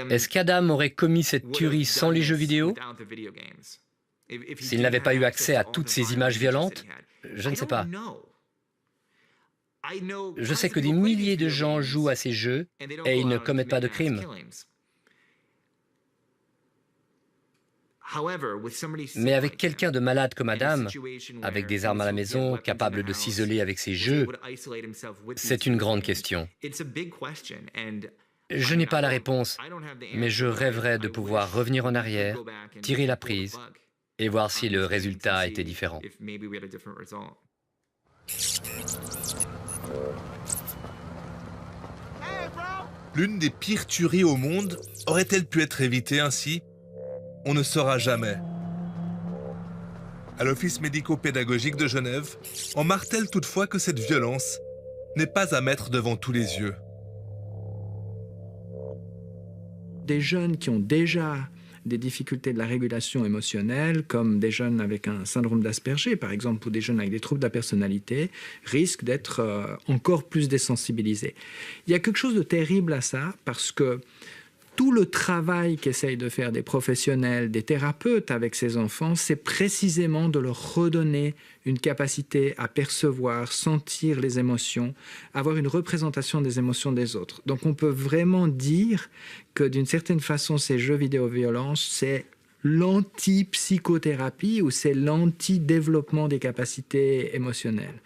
Est-ce qu'Adam aurait commis cette tuerie sans les jeux vidéo? S'il n'avait pas eu accès à toutes ces images violentes? Je ne sais pas. Je sais que des milliers de gens jouent à ces jeux et ils ne commettent pas de crimes. Mais avec quelqu'un de malade comme Adam, avec des armes à la maison, capable de s'isoler avec ses jeux, c'est une grande question. Je n'ai pas la réponse, mais je rêverais de pouvoir revenir en arrière, tirer la prise et voir si le résultat était différent. L'une des pires tueries au monde aurait-elle pu être évitée ainsi? On ne saura jamais. À l'Office médico-pédagogique de Genève, on martèle toutefois que cette violence n'est pas à mettre devant tous les yeux. Des jeunes qui ont déjà des difficultés de la régulation émotionnelle, comme des jeunes avec un syndrome d'Asperger, par exemple, ou des jeunes avec des troubles de la personnalité, risquent d'être encore plus désensibilisés. Il y a quelque chose de terrible à ça, parce que tout le travail qu'essayent de faire des professionnels, des thérapeutes avec ces enfants, c'est précisément de leur redonner une capacité à percevoir, sentir les émotions, avoir une représentation des émotions des autres. Donc on peut vraiment dire que d'une certaine façon, ces jeux vidéo-violence, c'est l'anti-psychothérapie ou c'est l'anti-développement des capacités émotionnelles.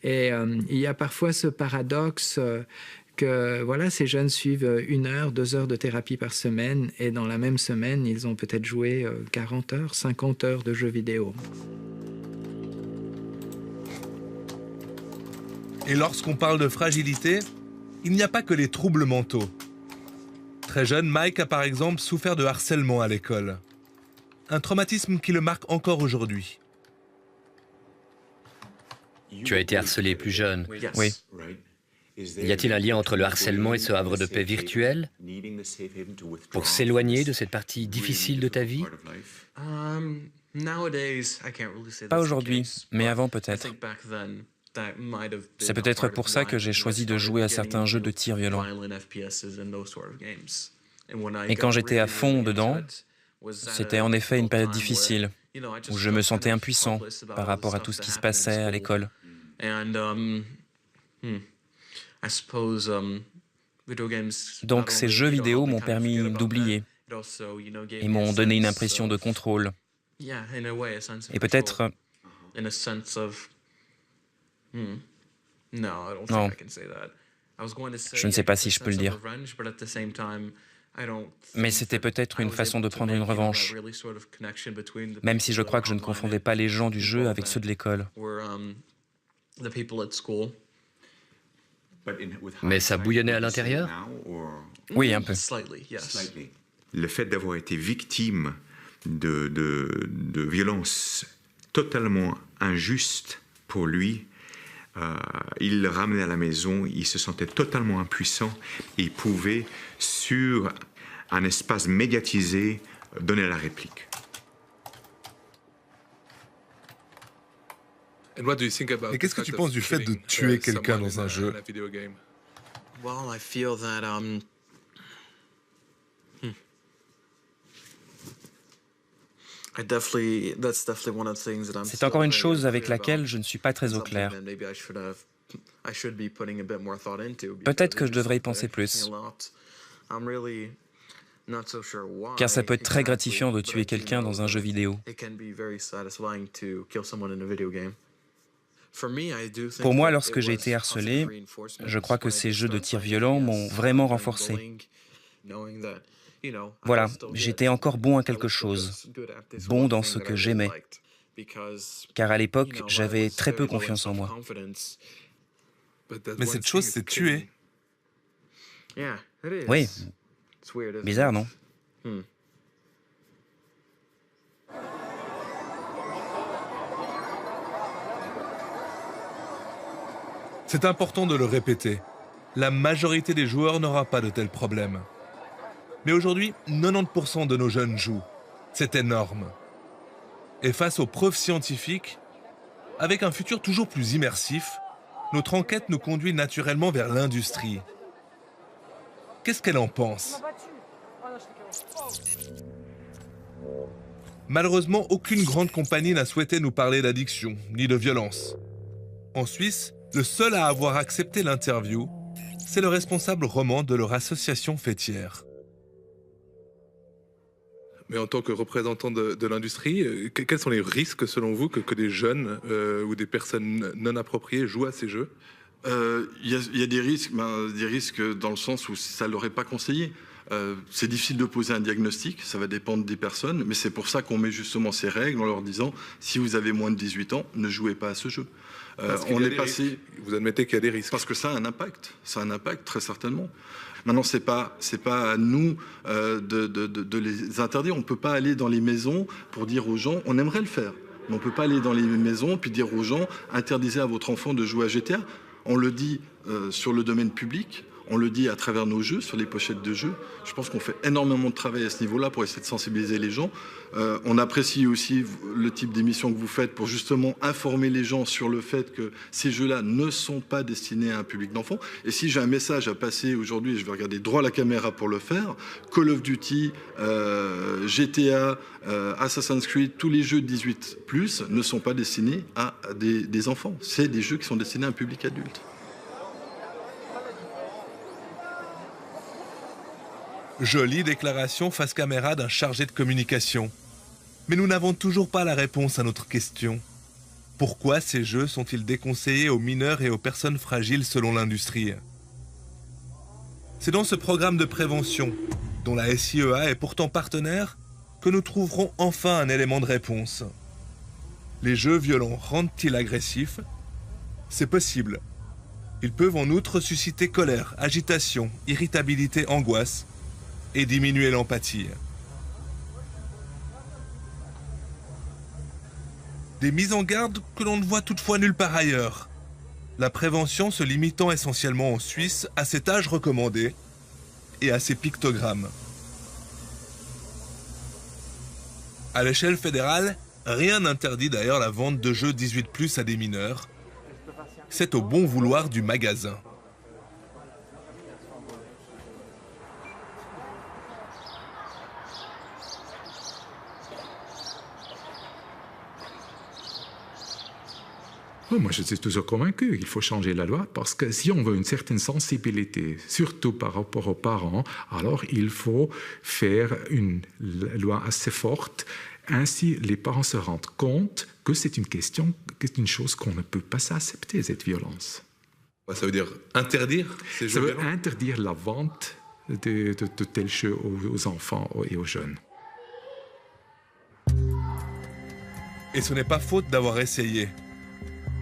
Et il y a parfois ce paradoxe que voilà, ces jeunes suivent 1 heure, 2 heures de thérapie par semaine et dans la même semaine, ils ont peut-être joué 40 heures, 50 heures de jeux vidéo. Et lorsqu'on parle de fragilité, il n'y a pas que les troubles mentaux. Très jeune, Mike a par exemple souffert de harcèlement à l'école. Un traumatisme qui le marque encore aujourd'hui. Tu as été harcelé plus jeune. Oui. Y a-t-il un lien entre le harcèlement et ce havre de paix virtuel pour s'éloigner de cette partie difficile de ta vie? Pas aujourd'hui, mais avant peut-être. C'est peut-être pour ça que j'ai choisi de jouer à certains jeux de tir violents. Et quand j'étais à fond dedans, c'était en effet une période difficile, où je me sentais impuissant par rapport à tout ce qui se passait à l'école. Donc ces jeux vidéo m'ont permis d'oublier et m'ont donné une impression de contrôle. Et peut-être... Non, je ne sais pas si je peux le dire. Mais c'était peut-être une façon de prendre une revanche, même si je crois que je ne confondais pas les gens du jeu avec ceux de l'école. Mais ça bouillonnait à l'intérieur? Oui, un peu. Le fait d'avoir été victime de violences totalement injustes pour lui, il le ramenait à la maison, il se sentait totalement impuissant et il pouvait, sur un espace médiatisé, donner la réplique. Et qu'est-ce que tu penses du fait de tuer quelqu'un dans un jeu? C'est encore une chose avec laquelle je ne suis pas très au clair. Peut-être que je devrais y penser plus. Car ça peut être très gratifiant de tuer quelqu'un dans un jeu vidéo. Pour moi, lorsque j'ai été harcelé, je crois que ces jeux de tir violents m'ont vraiment renforcé. Voilà, j'étais encore bon à quelque chose, bon dans ce que j'aimais. Car à l'époque, j'avais très peu confiance en moi. Mais cette chose, c'est tuer. Oui. Bizarre, non? C'est important de le répéter. La majorité des joueurs n'aura pas de tels problèmes. Mais aujourd'hui, 90% de nos jeunes jouent. C'est énorme. Et face aux preuves scientifiques, avec un futur toujours plus immersif, notre enquête nous conduit naturellement vers l'industrie. Qu'est-ce qu'elle en pense? Malheureusement, aucune grande compagnie n'a souhaité nous parler d'addiction, ni de violence. En Suisse, le seul à avoir accepté l'interview, c'est le responsable roman de leur association fêtière. Mais en tant que représentant de l'industrie, quels sont les risques selon vous que des jeunes ou des personnes non appropriées jouent à ces jeux? Y a des risques dans le sens où ça ne l'aurait pas conseillé. C'est difficile de poser un diagnostic, ça va dépendre des personnes, mais c'est pour ça qu'on met justement ces règles en leur disant si vous avez moins de 18 ans, ne jouez pas à ce jeu. Vous admettez qu'il y a des risques? Parce que ça a un impact très certainement. Maintenant, c'est pas à nous de les interdire. On ne peut pas aller dans les maisons pour dire aux gens, on aimerait le faire, mais on ne peut pas aller dans les maisons puis dire aux gens, interdisez à votre enfant de jouer à GTA. On le dit sur le domaine public, on le dit à travers nos jeux, sur les pochettes de jeux. Je pense qu'on fait énormément de travail à ce niveau-là pour essayer de sensibiliser les gens. On apprécie aussi le type d'émission que vous faites pour justement informer les gens sur le fait que ces jeux-là ne sont pas destinés à un public d'enfants. Et si j'ai un message à passer aujourd'hui, je vais regarder droit à la caméra pour le faire, Call of Duty, GTA, Assassin's Creed, tous les jeux 18+, ne sont pas destinés à des enfants. C'est des jeux qui sont destinés à un public adulte. Jolie déclaration face caméra d'un chargé de communication. Mais nous n'avons toujours pas la réponse à notre question. Pourquoi ces jeux sont-ils déconseillés aux mineurs et aux personnes fragiles selon l'industrie? C'est dans ce programme de prévention, dont la SIEA est pourtant partenaire, que nous trouverons enfin un élément de réponse. Les jeux violents rendent-ils agressifs? C'est possible. Ils peuvent en outre susciter colère, agitation, irritabilité, angoisse, et diminuer l'empathie. Des mises en garde que l'on ne voit toutefois nulle part ailleurs. La prévention se limitant essentiellement en Suisse à cet âge recommandé et à ses pictogrammes. À l'échelle fédérale, rien n'interdit d'ailleurs la vente de jeux 18+ à des mineurs. C'est au bon vouloir du magasin. Moi, je suis toujours convaincu qu'il faut changer la loi parce que si on veut une certaine sensibilité, surtout par rapport aux parents, alors il faut faire une loi assez forte. Ainsi, les parents se rendent compte que c'est une chose qu'on ne peut pas accepter, cette violence. Ça veut dire interdire ces jeux violents? Ça veut interdire la vente de tels jeux aux enfants et aux jeunes. Et ce n'est pas faute d'avoir essayé.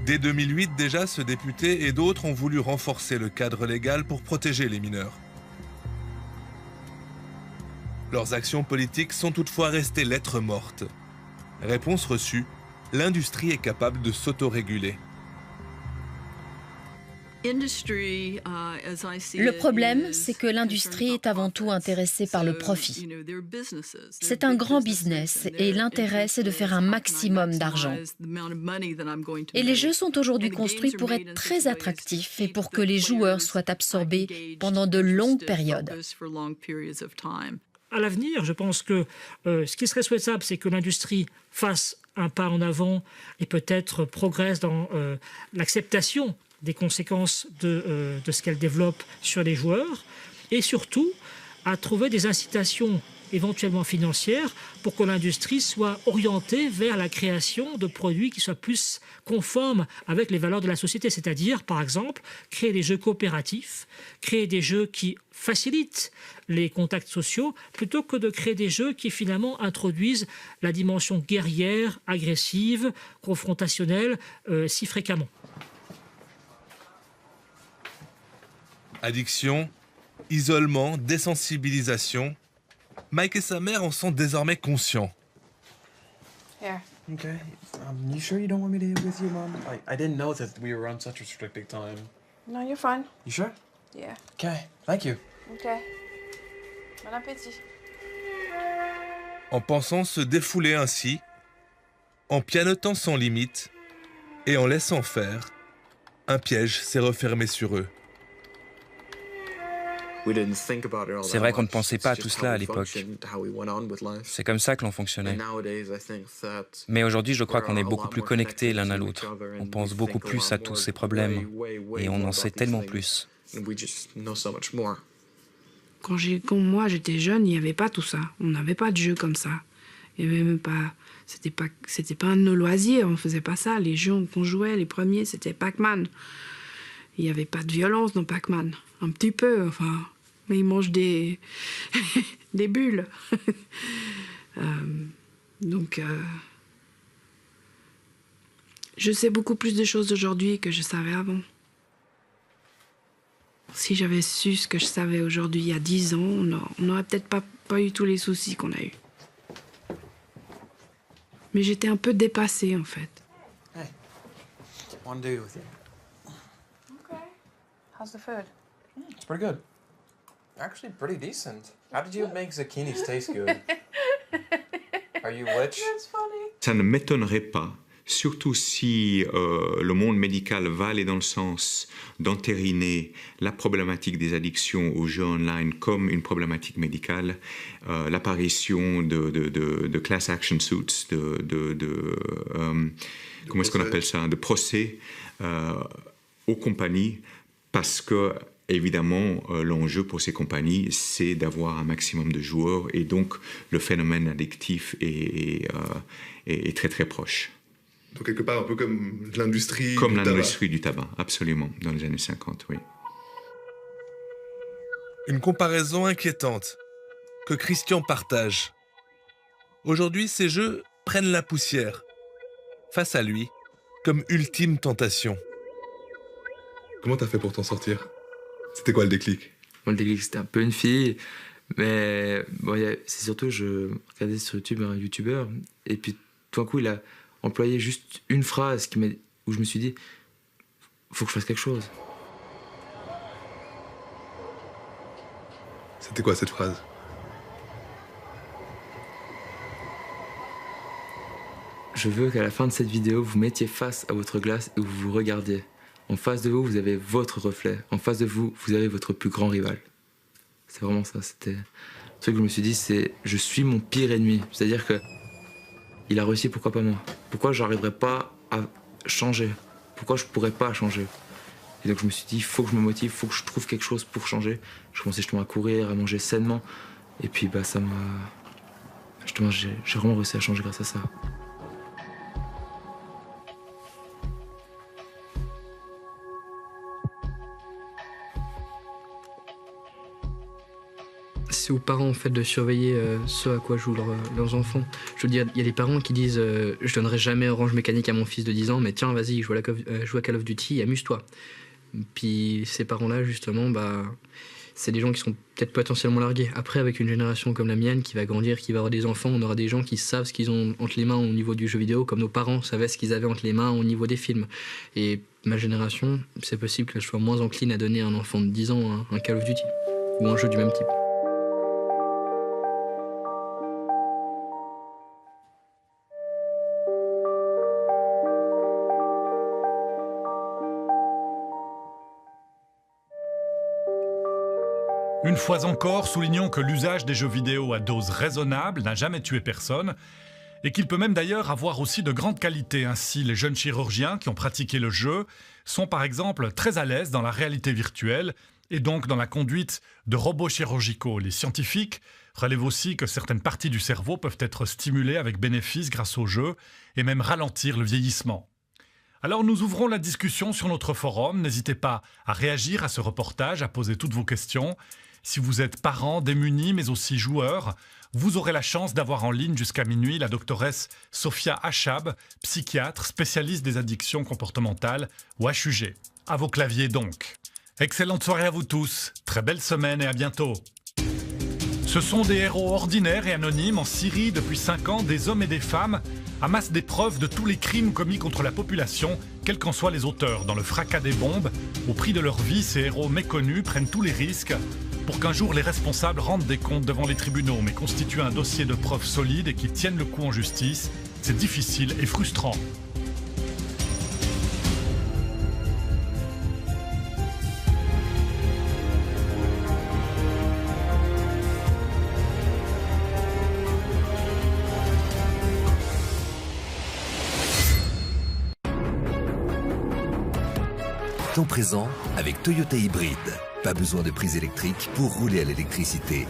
Dès 2008 déjà, ce député et d'autres ont voulu renforcer le cadre légal pour protéger les mineurs. Leurs actions politiques sont toutefois restées lettres mortes. Réponse reçue, l'industrie est capable de s'autoréguler. Le problème, c'est que l'industrie est avant tout intéressée par le profit. C'est un grand business et l'intérêt, c'est de faire un maximum d'argent. Et les jeux sont aujourd'hui construits pour être très attractifs et pour que les joueurs soient absorbés pendant de longues périodes. À l'avenir, je pense que ce qui serait souhaitable, c'est que l'industrie fasse un pas en avant et peut-être progresse dans l'acceptation des conséquences de ce qu'elle développe sur les joueurs, et surtout à trouver des incitations éventuellement financières pour que l'industrie soit orientée vers la création de produits qui soient plus conformes avec les valeurs de la société, c'est-à-dire, par exemple, créer des jeux coopératifs, créer des jeux qui facilitent les contacts sociaux, plutôt que de créer des jeux qui finalement introduisent la dimension guerrière, agressive, confrontationnelle si fréquemment. Addiction, isolement, désensibilisation. Mike et sa mère en sont désormais conscients. Here. Okay. You sure you don't want me to eat with you, Mom? I didn't know that we were on such a restricted time. No, you're fine. You sure? Yeah. Okay. Thank you. Okay. Bon appétit. En pensant se défouler ainsi, en pianotant sans limite et en laissant faire, un piège s'est refermé sur eux. C'est vrai qu'on ne pensait pas à tout cela à l'époque. C'est comme ça que l'on fonctionnait. Mais aujourd'hui, je crois qu'on est beaucoup plus connectés l'un à l'autre. On pense beaucoup plus à tous ces problèmes et on en sait tellement plus. Quand moi j'étais jeune, il n'y avait pas tout ça. On n'avait pas de jeux comme ça. Il y avait même pas. C'était pas un de nos loisirs. On faisait pas ça. Les jeux qu'on jouait, les premiers, c'était Pac-Man. Il n'y avait pas de violence dans Pac-Man. Un petit peu, enfin. Mais il mange des bulles. Je sais beaucoup plus de choses aujourd'hui que je savais avant. Si j'avais su ce que je savais aujourd'hui il y a 10 ans, on n'aurait peut-être pas eu tous les soucis qu'on a eus. Mais j'étais un peu dépassée, en fait. Hey, one day with you. Okay. How's the food? It's pretty good. Actually, pretty decent. How did you make zucchinis taste good? Are you witch? That's funny. Ça ne m'étonnerait pas, surtout si le monde médical va aller dans le sens d'entériner la problématique des addictions aux jeux online comme une problématique médicale, l'apparition de class action suits, comment est-ce qu'on appelle ça, de procès aux compagnies, parce que évidemment, l'enjeu pour ces compagnies, c'est d'avoir un maximum de joueurs et donc le phénomène addictif est très très proche. Donc quelque part un peu comme l'industrie comme l'industrie du tabac, absolument, dans les années 50, oui. Une comparaison inquiétante que Christian partage. Aujourd'hui, ces jeux prennent la poussière face à lui comme ultime tentation. Comment t'as fait pour t'en sortir ? C'était quoi le déclic ? Le déclic, c'était un peu une fille, mais bon, c'est surtout, je regardais sur YouTube un youtubeur, et puis tout d'un coup, il a employé juste une phrase où je me suis dit, faut que je fasse quelque chose. C'était quoi cette phrase ? Je veux qu'à la fin de cette vidéo, vous mettiez face à votre glace et vous vous regardiez. En face de vous, vous avez votre reflet. En face de vous, vous avez votre plus grand rival. C'est vraiment ça. C'était ce que je me suis dit, c'est je suis mon pire ennemi. C'est-à-dire que il a réussi, pourquoi pas moi ? Pourquoi j'arriverais pas à changer ? Pourquoi je pourrais pas changer ? Et donc je me suis dit, il faut que je me motive, il faut que je trouve quelque chose pour changer. Je commençais justement à courir, à manger sainement. Et puis ça m'a... Justement, j'ai vraiment réussi à changer grâce à ça. C'est aux parents en fait de surveiller ce à quoi jouent leurs enfants. Je veux dire, il y a des parents qui disent je donnerai jamais Orange Mécanique à mon fils de 10 ans, mais tiens, vas-y, joue à Call of Duty, amuse-toi. Puis ces parents-là, justement, c'est des gens qui sont peut-être potentiellement largués. Après, avec une génération comme la mienne qui va grandir, qui va avoir des enfants, on aura des gens qui savent ce qu'ils ont entre les mains au niveau du jeu vidéo, comme nos parents savaient ce qu'ils avaient entre les mains au niveau des films. Et ma génération, c'est possible que je sois moins encline à donner à un enfant de 10 ans un Call of Duty ou un jeu du même type. Une fois encore, soulignons que l'usage des jeux vidéo à dose raisonnable n'a jamais tué personne et qu'il peut même d'ailleurs avoir aussi de grandes qualités. Ainsi, les jeunes chirurgiens qui ont pratiqué le jeu sont par exemple très à l'aise dans la réalité virtuelle et donc dans la conduite de robots chirurgicaux. Les scientifiques relèvent aussi que certaines parties du cerveau peuvent être stimulées avec bénéfice grâce au jeu et même ralentir le vieillissement. Alors nous ouvrons la discussion sur notre forum. N'hésitez pas à réagir à ce reportage, à poser toutes vos questions. Si vous êtes parent, démuni, mais aussi joueur, vous aurez la chance d'avoir en ligne jusqu'à minuit la doctoresse Sophia Achab, psychiatre, spécialiste des addictions comportementales ou HUG. À vos claviers donc. Excellente soirée à vous tous, très belle semaine et à bientôt. Ce sont des héros ordinaires et anonymes en Syrie depuis 5 ans, des hommes et des femmes amassent des preuves de tous les crimes commis contre la population, quels qu'en soient les auteurs. Dans le fracas des bombes, au prix de leur vie, ces héros méconnus prennent tous les risques pour qu'un jour les responsables rendent des comptes devant les tribunaux, mais constituent un dossier de preuves solide et qui tiennent le coup en justice. C'est difficile et frustrant. Temps présent avec Toyota Hybride. Pas besoin de prise électrique pour rouler à l'électricité.